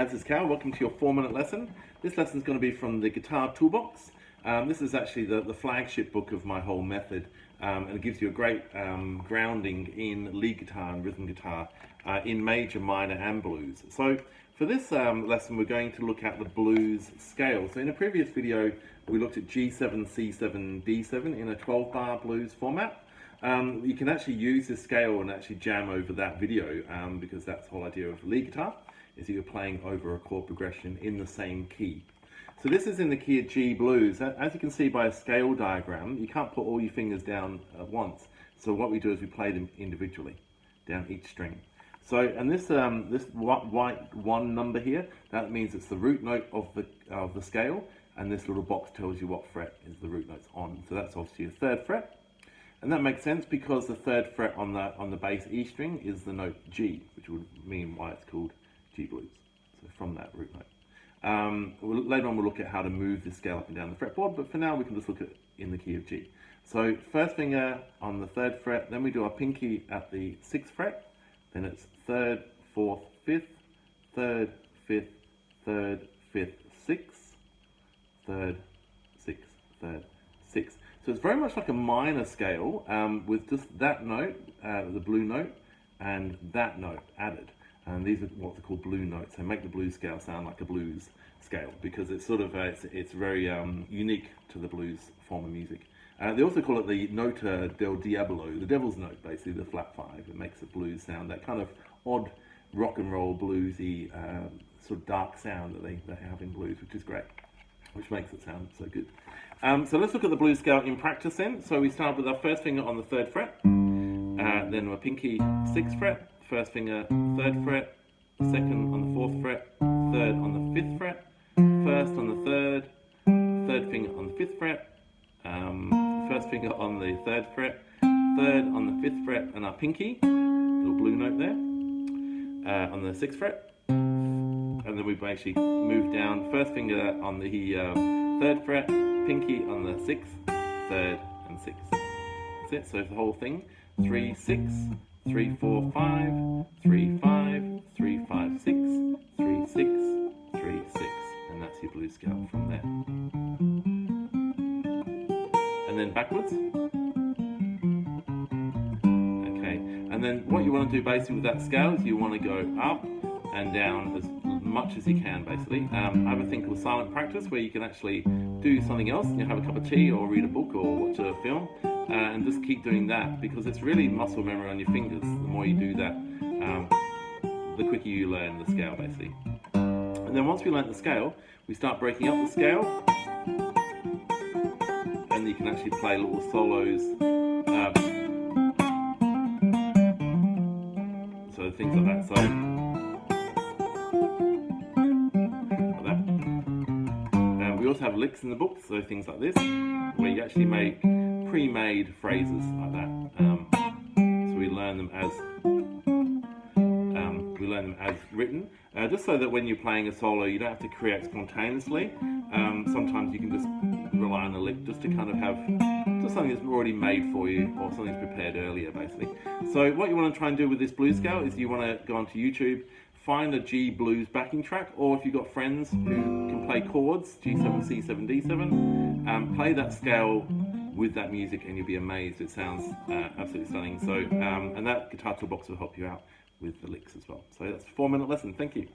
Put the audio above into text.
This is Cal. Welcome to your 4-minute lesson. This lesson is going to be from the Guitar Toolbox. This is actually the flagship book of my whole method, and it gives you a great grounding in lead guitar and rhythm guitar in major, minor and blues. So for this lesson we're going to look at the blues scale. So in a previous video we looked at G7, C7, D7 in a 12-bar blues format. You can actually use this scale and actually jam over that video because that's the whole idea of lead guitar, is that you're playing over a chord progression in the same key. So this is in the key of G blues. As you can see by a scale diagram, you can't put all your fingers down at once. So what we do is we play them individually down each string. So, and this white 1 number here, that means it's the root note of the scale, and this little box tells you what fret is the root notes on. So that's obviously your 3rd fret. And that makes sense because the 3rd fret on the bass E string is the note G, which would mean why it's called G blues. So from that root note. Later on we'll look at how to move the scale up and down the fretboard, but for now we can just look at in the key of G. So 1st finger on the 3rd fret, then we do our pinky at the 6th fret, then it's 3rd, 4th, 5th, 3rd, 5th, 3rd, 5th, 6th, 3rd, 6th, 3rd, 6th. So it's very much like a minor scale with just that note, the blue note, and that note added. And these are what are called blue notes. They make the blues scale sound like a blues scale because it's sort of it's very unique to the blues form of music. They also call it the nota del diablo, the devil's note, basically the flat 5. It makes the blues sound, that kind of odd rock and roll bluesy sort of dark sound that they have in blues, which is great, which makes it sound so good. So let's look at the blues scale in practice then. So we start with our 1st finger on the 3rd fret, then our pinky 6th fret, 1st finger 3rd fret, 2nd on the 4th fret, 3rd on the 5th fret, 1st on the 3rd, 3rd finger on the 5th fret, 1st finger on the 3rd fret, 3rd on the 5th fret, and our pinky, little blue note there, on the 6th fret, and then we basically move down, 1st finger on the 3rd fret, pinky on the 6th, 3rd and 6th. That's it, so the whole thing, 3, 6, 3, 4, 5, 3, 5, 3, 5, 6, 3, 6, 3, 6, and that's your blues scale from there. And then backwards. Okay, and then what you want to do basically with that scale is you want to go up and down as much as you can basically. I have a thing called silent practice where you can actually do something else, have a cup of tea or read a book or watch a film, and just keep doing that because it's really muscle memory on your fingers. The more you do that, the quicker you learn the scale basically. And then once we learn the scale, we start breaking up the scale, and you can actually play little solos. So things like that. So like that. We also have licks in the book, so things like this, where you actually make pre-made phrases like that. So we learn them as written, just so that when you're playing a solo, you don't have to create spontaneously. Sometimes you can just rely on the lick just to kind of have just something that's already made for you, or something that's prepared earlier, basically. So what you want to try and do with this blues scale is you want to go onto YouTube, find a G blues backing track, or if you've got friends who can play chords, G7, C7, D7, play that scale with that music and you'll be amazed. It sounds absolutely stunning. So, and that Guitar Toolbox will help you out with the licks as well. So that's a 4-minute lesson. Thank you.